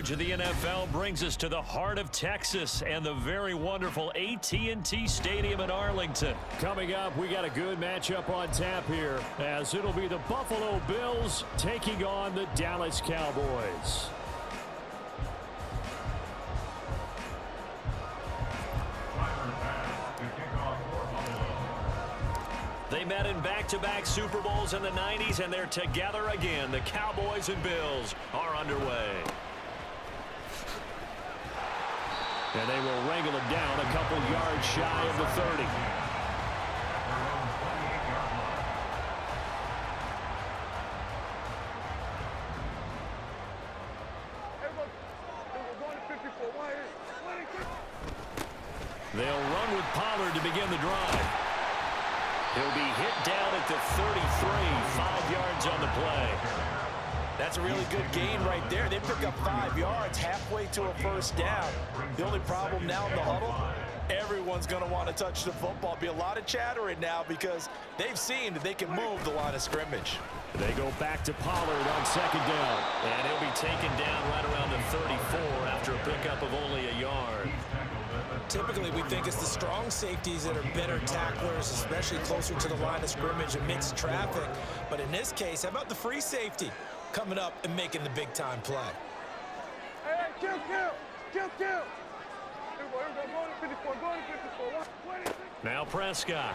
coverage of the NFL brings us to the heart of Texas and the very wonderful AT&T Stadium in Arlington. Coming up, we got a good matchup on tap here, as it'll be the Buffalo Bills taking on the Dallas Cowboys. They met in back-to-back Super Bowls in the 90s, and they're together again. The Cowboys and Bills are underway. And they will wrangle it down a couple yards shy of the 30. They'll run with Pollard to begin the drive. He'll be hit down at the 33, 5 yards on the play. That's a really good gain right there. They pick up 5 yards halfway to a first down. The only problem now in the huddle, everyone's going to want to touch the football. Be a lot of chattering now because they've seen that they can move the line of scrimmage. They go back to Pollard on second down. And he'll be taken down right around the 34 after a pickup of only a yard. Typically, we think it's the strong safeties that are better tacklers, especially closer to the line of scrimmage amidst traffic. But in this case, how about the free safety coming up and making the big-time play? Hey, kill. Now Prescott.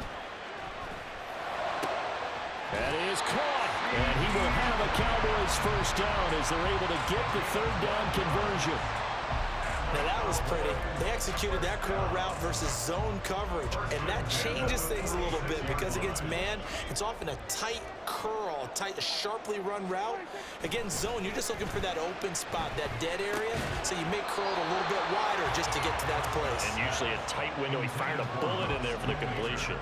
That is caught. And he will have a Cowboys first down as they're able to get the third down conversion. Now that was pretty. They executed that core route versus zone coverage, and that changes things a little bit because against man, it's often a tight curl, a sharply run route. Against zone, you're just looking for that open spot, that dead area, so you may curl it a little bit wider just to get to that place. And usually a tight window. He fired a bullet in there for the completion.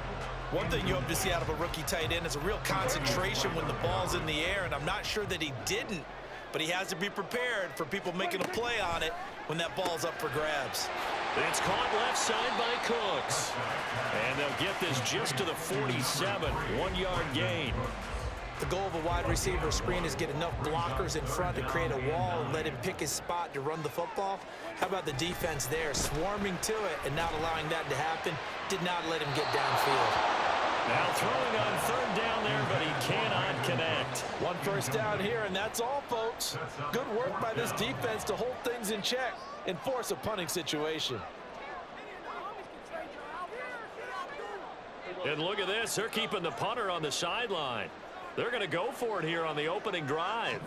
One thing you hope to see out of a rookie tight end is a real concentration when the ball's in the air, and I'm not sure that he didn't. But he has to be prepared for people making a play on it when that ball's up for grabs. It's caught left side by Cooks. And they'll get this just to the 47, 1-yard gain. The goal of a wide receiver screen is get enough blockers in front to create a wall and let him pick his spot to run the football. How about the defense there, swarming to it and not allowing that to happen? Did not let him get downfield. Now throwing on third down there, but he cannot connect. One first down here, and that's all, folks. Good work by this defense to hold things in check and force a punting situation. And look at this. They're keeping the punter on the sideline. They're going to go for it here on the opening drive.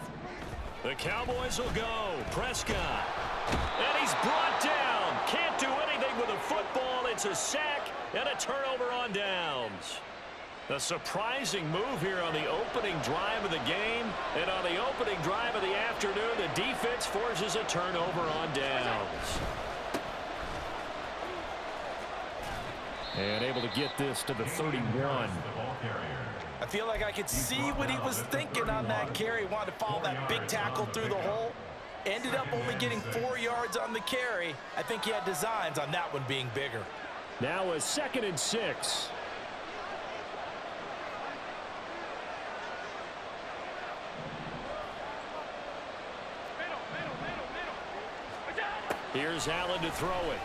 The Cowboys will go. Prescott. And he's brought down. Can't do anything with a football. It's a sack and a turnover on downs. A surprising move here on the opening drive of the game. And on the opening drive of the afternoon, the defense forces a turnover on downs. And able to get this to the 31. I feel like I could see what he was thinking on that carry. Wanted to follow that big tackle through the hole. Ended up only getting 4 yards on the carry. I think he had designs on that one being bigger. Now a 2nd and 6. Here's Allen to throw it.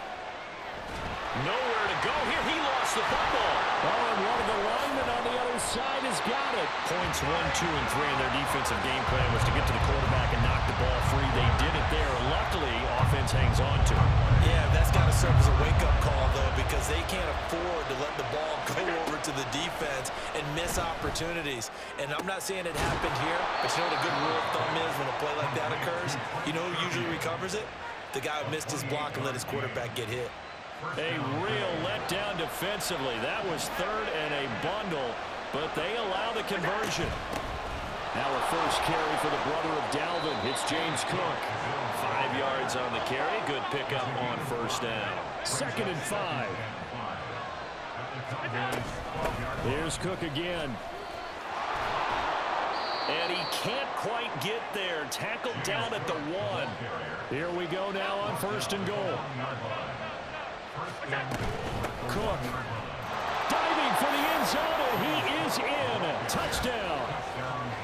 Nowhere to go here. He lost the football. Oh, and one of the linemen on the other side has got it. Points 1, 2, and 3 in their defensive game plan was to get to the quarterback and knock the ball free. They did it there. Luckily, offense hangs on to it. Yeah, that's got to serve as a wake-up call, though, because they can't afford to let the ball go over to the defense and miss opportunities. And I'm not saying it happened here, but you know what a good rule of thumb is when a play like that occurs? You know who usually recovers it? The guy who missed his block and let his quarterback get hit. A real letdown defensively. That was third and a bundle, but they allow the conversion. Now a first carry for the brother of Dalvin. It's James Cook. 5 yards on the carry. Good pickup on first down. 2nd and 5. Here's Cook again. And he can't quite get there. Tackled down at the 1. Here we go now on 1st and goal. Cook diving for the end zone, and he is in. Touchdown.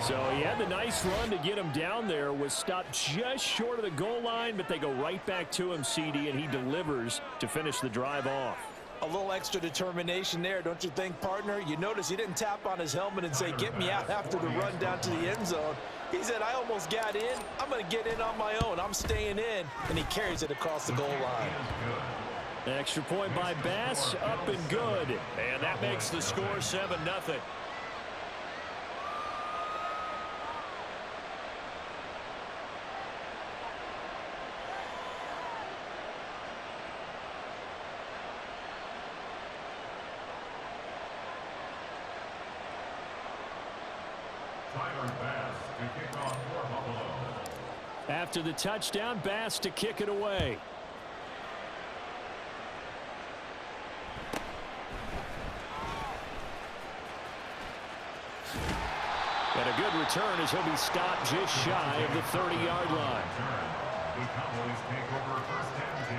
So he had the nice run to get him down there, was stopped just short of the goal line, but they go right back to him, CD, and he delivers to finish the drive off. A little extra determination there, don't you think, partner? You notice he didn't tap on his helmet and say, get me out after the run down to the end zone. He said, I almost got in. I'm going to get in on my own. I'm staying in. And he carries it across the goal line. Extra point by Bass, up and good. And that makes the score 7-0. After the touchdown, Bass to kick it away. And a good return as he'll be stopped just shy of the 30-yard line. The Cowboys take over first and 10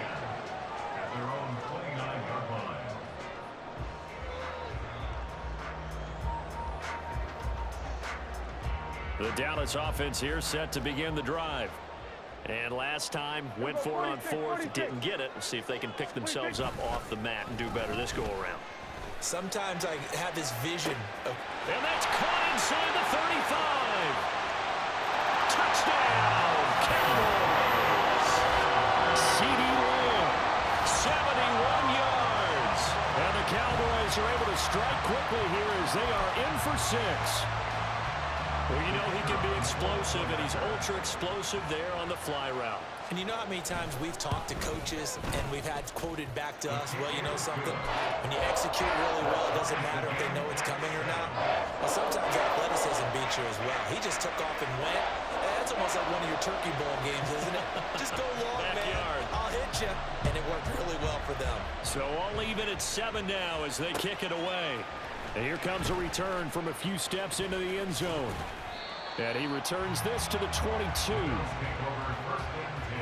at their own 29-yard line. The Dallas offense here set to begin the drive. And last time went for it on fourth, didn't get it. We'll see if they can pick themselves up off the mat and do better this go around. Sometimes I have this vision of... And that's caught inside the 35. Touchdown, Cowboys. CD Lamb. 71 yards. And the Cowboys are able to strike quickly here as they are in for 6. Well, you know he can be explosive, and he's ultra explosive there on the fly route. And you know how many times we've talked to coaches and we've had quoted back to us, well, you know something? When you execute really well, it doesn't matter if they know it's coming or not. Well, sometimes athleticism beats you as well. He just took off and went. That's almost like one of your Turkey Bowl games, isn't it? Just go long, man. I'll hit you. And it worked really well for them. So all even at 7 now as they kick it away. And here comes a return from a few steps into the end zone. And he returns this to the 22. Take over first and 10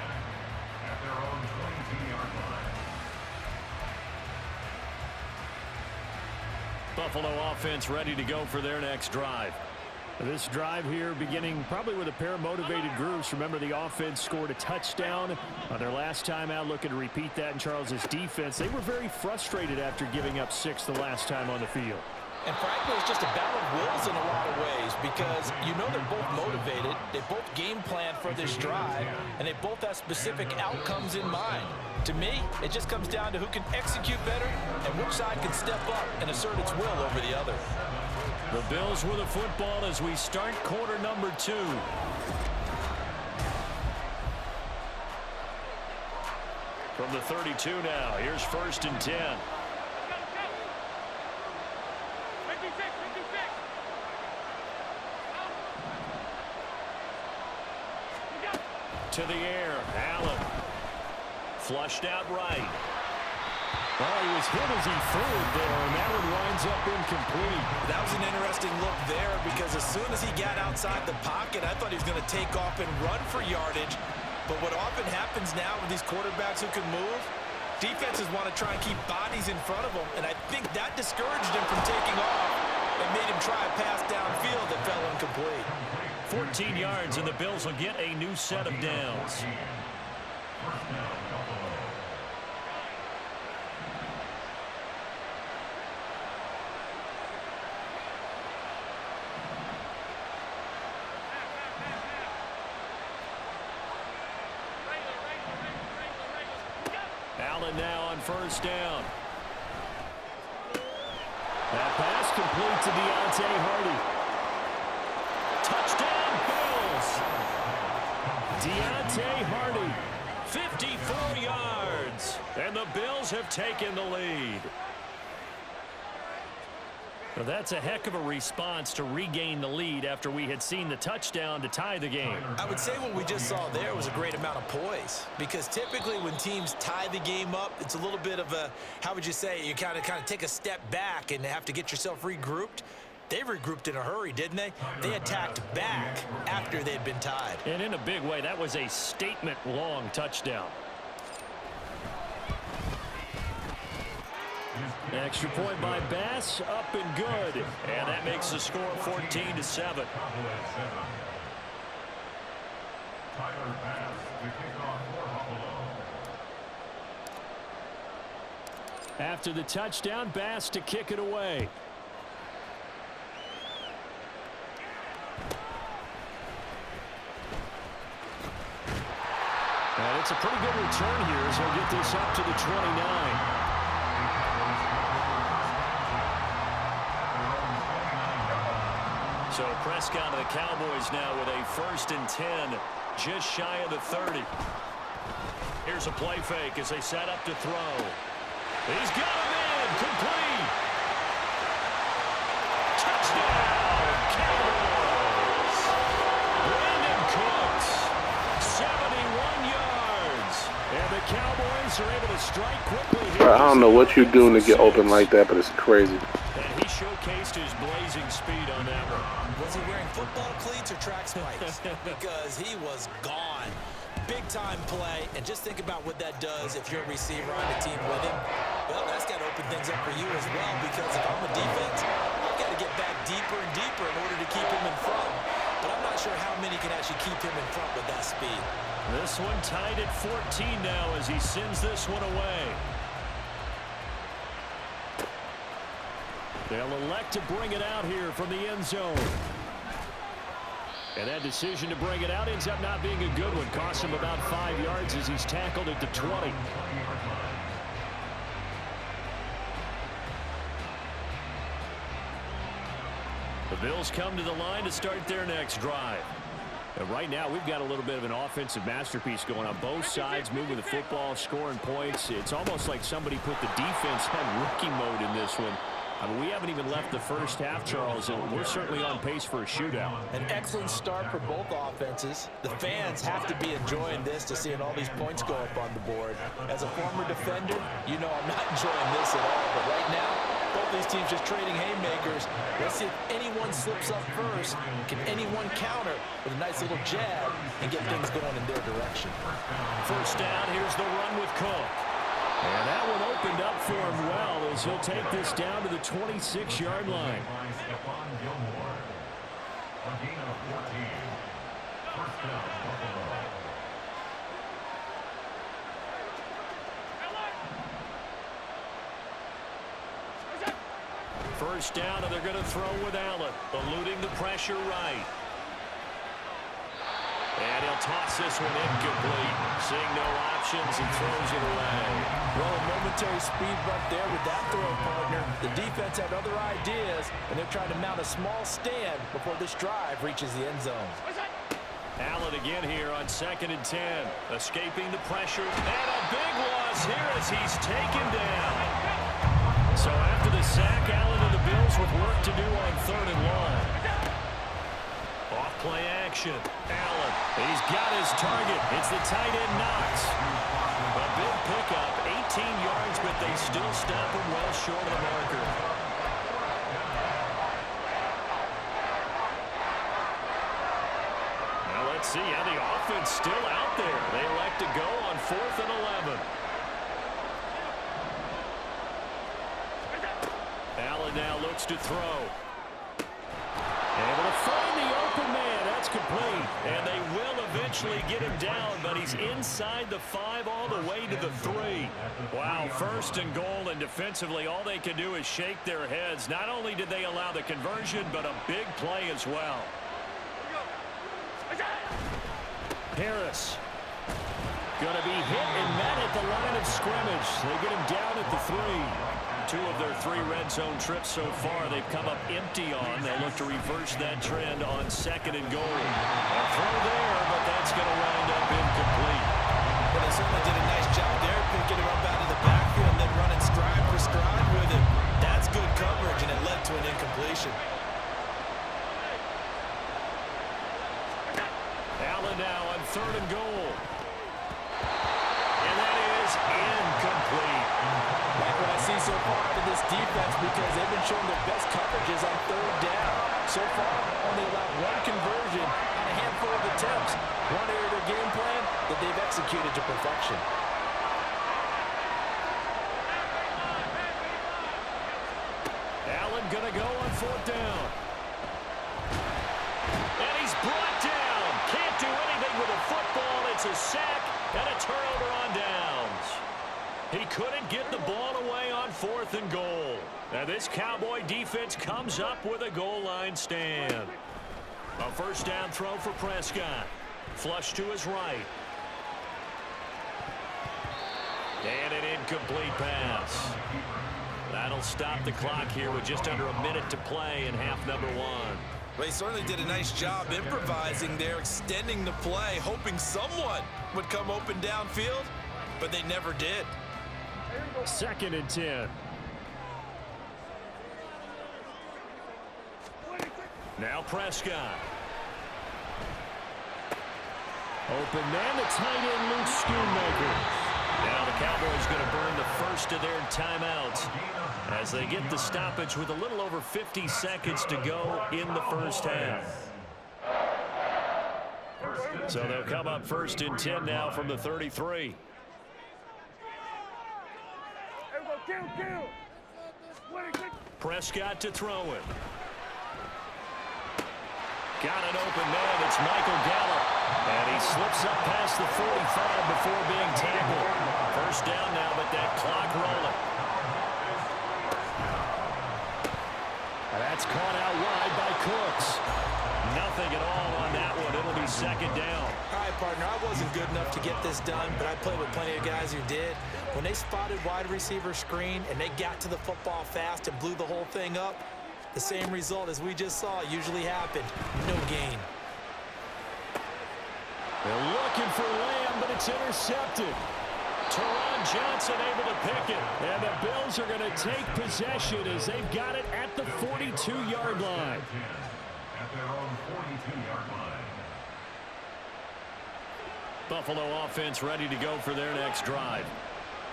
at their own 22-yard line. Buffalo offense ready to go for their next drive. This drive here beginning probably with a pair of motivated groups. Remember, the offense scored a touchdown on their last time out, looking to repeat that in Charles's defense. They were very frustrated after giving up 6 the last time on the field. And frankly, it's just a battle of wills in a lot of ways because you know they're both motivated, they both game plan for this drive, and they both have specific outcomes in mind. To me, it just comes down to who can execute better and which side can step up and assert its will over the other. The Bills with the football as we start quarter number 2. From the 32 now, here's first and 10. To the air, Allen. Flushed out right. Well, he was hit as he threw it there, and that one winds up incomplete. That was an interesting look there because as soon as he got outside the pocket, I thought he was going to take off and run for yardage. But what often happens now with these quarterbacks who can move, defenses want to try and keep bodies in front of them, and I think that discouraged him from taking off and made him try a pass downfield that fell incomplete. 14 yards, and the Bills will get a new set of downs. Allen now on first down. That pass complete to Deontay Hardy. Touchdown, Bills. Deontay Hardy. 54 yards. And the Bills have taken the lead. Well, that's a heck of a response to regain the lead after we had seen the touchdown to tie the game. I would say what we just saw there was a great amount of poise because typically when teams tie the game up, it's a little bit of a, how would you say, you kind of take a step back and have to get yourself regrouped. They regrouped in a hurry, didn't they? They attacked back after they'd been tied. And in a big way, that was a statement-long touchdown. Extra point by Bass, up and good. And that makes the score 14-7. Tyler Bass to kick off for Buffalo. After the touchdown, Bass to kick it away. And it's a pretty good return here as he'll get this up to the 29. So Prescott and the Cowboys now with a 1st and 10, just shy of the 30. Here's a play fake as they set up to throw. He's got him in, complete. Touchdown, Cowboys. Brandon Cooks, 71 yards. And the Cowboys are able to strike quickly here. Bro, I don't know what you're doing to get open like that, but it's crazy. And he showcased his blazing speed on that one. Was he wearing football cleats or track spikes? Because he was gone. Big-time play, and just think about what that does if you're a receiver on the team with him. Well, that's got to open things up for you as well, because if I'm a defense, I've got to get back deeper and deeper in order to keep him in front. But I'm not sure how many can actually keep him in front with that speed. This one tied at 14 now as he sends this one away. They'll elect to bring it out here from the end zone. And that decision to bring it out ends up not being a good one. Costs him about 5 yards as he's tackled at the 20. The Bills come to the line to start their next drive. And right now, we've got a little bit of an offensive masterpiece going on. Both sides moving the football, scoring points. It's almost like somebody put the defense on rookie mode in this one. I mean, we haven't even left the first half, Charles, and we're certainly on pace for a shootout. An excellent start for both offenses. The fans have to be enjoying this to seeing all these points go up on the board. As a former defender, you know I'm not enjoying this at all. But right now, both these teams just trading haymakers. Let's see if anyone slips up first. Can anyone counter with a nice little jab and get things going in their direction? First down, here's the run with Cook. And that one opened up for him well as he'll take this down to the 26-yard line. First down, and they're going to throw with Allen, eluding the pressure right. And he'll toss this one incomplete. Seeing no options, he throws it away. Well, a momentary speed bump there with that throw, partner. The defense had other ideas, and they're trying to mount a small stand before this drive reaches the end zone. Allen again here on 2nd and 10. Escaping the pressure. And a big loss here as he's taken down. So after the sack, Allen and the Bills with work to do on 3rd and long. Off play action. Allen, he's got his target. It's the tight end Knox. A big pickup, 18 yards, but they still stop him well short of the marker. Now let's see how the offense still out there. They elect to go on 4th and 11. Allen now looks to throw. Able to find the open man. That's complete. And they will eventually get him down, but he's inside the 5 all the way to the 3. Wow, 1st and goal, and defensively all they can do is shake their heads. Not only did they allow the conversion, but a big play as well. Harris. Going to be hit and met at the line of scrimmage. They get him down at the 3. 2 of their 3 red zone trips so far they've come up empty on. They'll look to reverse that trend on 2nd and goal. A throw there, but that's going to wind up incomplete. But they certainly did a nice job there, picking him up out of the backfield and then running stride for stride with him. That's good coverage, and it led to an incompletion. Allen now on 3rd and goal. And that is incomplete. Like what I see so far out of this defense, because they've been showing their best coverages on 3rd down. So far, only allowed 1 conversion on a handful of attempts. One area of their game plan that they've executed to perfection. going to go on 4th down. And he's brought down. Can't do anything with a football. It's a sack and a turnover on downs. He couldn't get the ball away on 4th and goal. Now this Cowboy defense comes up with a goal line stand. A 1st down throw for Prescott. Flush to his right. And an incomplete pass. That'll stop the clock here with just under a minute to play in half number 1. Well, he certainly did a nice job improvising there, extending the play, hoping someone would come open downfield, but they never did. 2nd and 10. Now Prescott. Open man, the tight end, Luke Schoonmaker. Now the Cowboys going to burn the first of their timeouts as they get the stoppage with a little over 50 seconds to go in the 1st half. So they'll come up 1st and 10 now from the 33. Prescott to throw it. Got an open man. It's Michael Gallup. And he slips up past the 45 before being tackled. 1st down now, but that clock rolling. That's caught out wide by Cooks. Nothing at all on that one. It'll be 2nd down. All right, partner, I wasn't good enough to get this done, but I played with plenty of guys who did. When they spotted wide receiver screen and they got to the football fast and blew the whole thing up, the same result as we just saw usually happened. No gain. They're looking for Lamb, but it's intercepted. Teron Johnson able to pick it. And the Bills are going to take possession as they've got it at the 42-yard line. At their own 42-yard line. Buffalo offense ready to go for their next drive.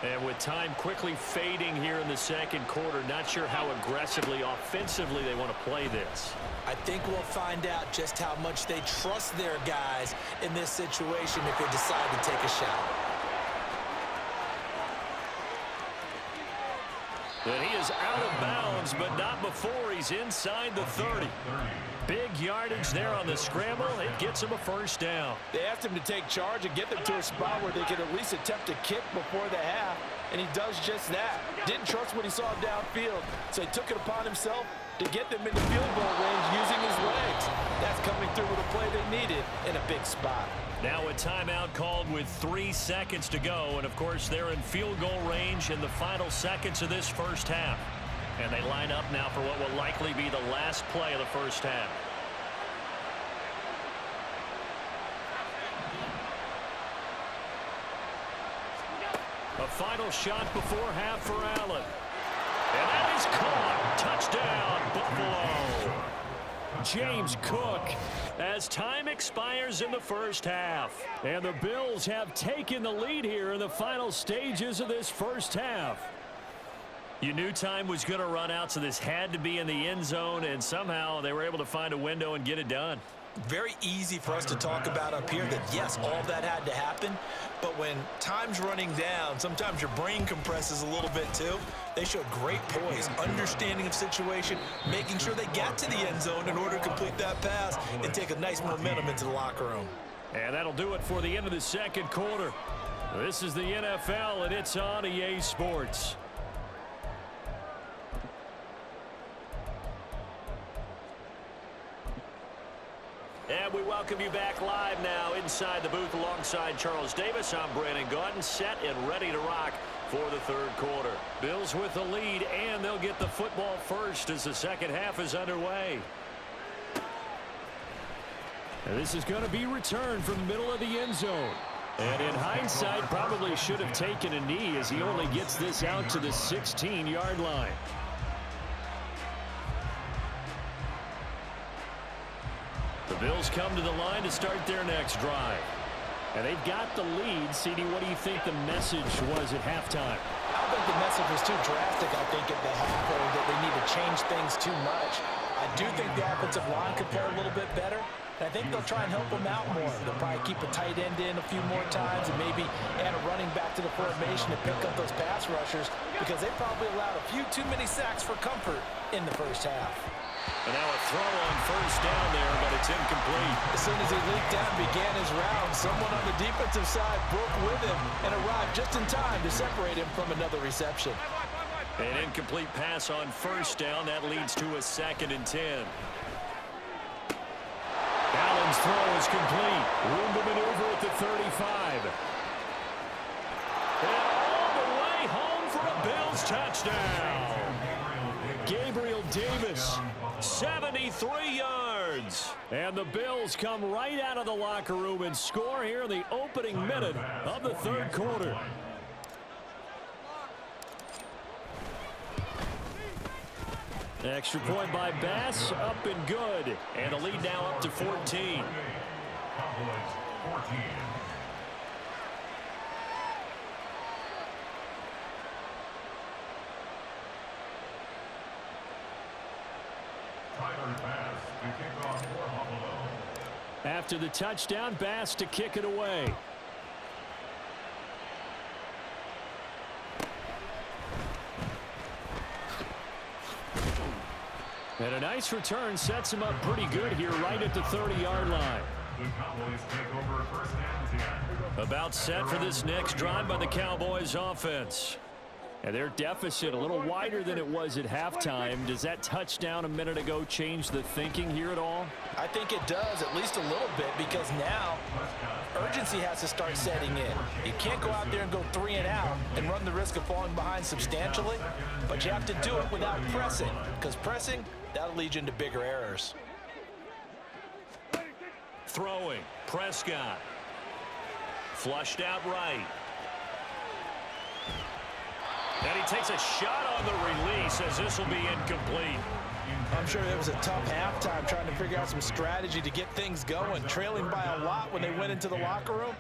And with time quickly fading here in the 2nd quarter, not sure how aggressively, offensively they want to play this. I think we'll find out just how much they trust their guys in this situation if they decide to take a shot. And he is out of bounds, but not before he's inside the 30. Big yardage there on the scramble. It gets him a 1st down. They asked him to take charge and get them to a spot where they could at least attempt a kick before the half, and he does just that. Didn't trust what he saw downfield, so he took it upon himself to get them into field goal range using his legs. That's coming through with a play they needed in a big spot. Now a timeout called with 3 seconds to go, and of course they're in field goal range in the final seconds of this 1st half. And they line up now for what will likely be the last play of the 1st half. A final shot before half for Allen. And that is caught. Touchdown, Buffalo. James Cook. As time expires in the 1st half. And the Bills have taken the lead here in the final stages of this 1st half. You knew time was going to run out, so this had to be in the end zone, and somehow they were able to find a window and get it done. Very easy for us to talk about up here that, yes, all that had to happen, but when time's running down, sometimes your brain compresses a little bit too. They showed great poise, understanding of situation, making sure they got to the end zone in order to complete that pass and take a nice momentum into the locker room. And that'll do it for the end of the 2nd quarter. This is the NFL, and it's on EA Sports. And we welcome you back live now inside the booth alongside Charles Davis. I'm Brandon Gaudin, set and ready to rock for the 3rd quarter. Bills with the lead, and they'll get the football first as the 2nd half is underway. And this is going to be returned from the middle of the end zone. And in hindsight, probably should have taken a knee as he only gets this out to the 16-yard line. The Bills come to the line to start their next drive. And they've got the lead. CD, what do you think the message was at halftime? I don't think the message was too drastic, I think, at the half, or that they need to change things too much. I do think the offensive line could play a little bit better. And I think they'll try and help them out more. They'll probably keep a tight end in a few more times and maybe add a running back to the formation to pick up those pass rushers because they probably allowed a few too many sacks for comfort in the first half. And now a throw on first down there, but it's incomplete. As soon as he leaped down and began his round, someone on the defensive side broke with him and arrived just in time to separate him from another reception. An incomplete pass on first down. That leads to a 2nd and 10. Allen's throw is complete. Room to maneuver at the 35. And all the way home for a Bills touchdown. Gabriel Davis, 73 yards. and the Bills come right out of the locker room and score here in the opening minute of the third quarter. Extra point by Bass, up and good. And the lead now up to 14. Cowboys 14. Tyler Bass to kick off for Buffalo. After the touchdown, Bass to kick it away. And a nice return sets him up pretty good here right at the 30-yard line. The Cowboys take over first and 10. About set for this next drive by the Cowboys offense. And their deficit a little wider than it was at halftime. Does that touchdown a minute ago change the thinking here at all? I think it does, at least a little bit, because now urgency has to start setting in. You can't go out there and go 3 and out and run the risk of falling behind substantially, but you have to do it without pressing, because pressing, that'll lead you into bigger errors. Throwing, Prescott. Flushed out right. And he takes a shot on the release as this will be incomplete. I'm sure it was a tough halftime trying to figure out some strategy to get things going, trailing by a lot when they went into the locker room.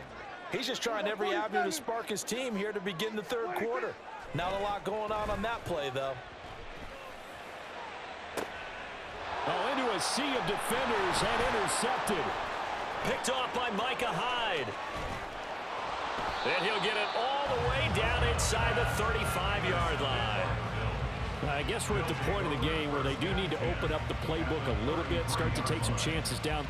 He's just trying every avenue to spark his team here to begin the third quarter. Not a lot going on that play, though. Oh, into a sea of defenders and intercepted. Picked off by Micah Hyde. And he'll get it all the way down inside the 35-yard line. I guess we're at the point of the game where they do need to open up the playbook a little bit, start to take some chances down.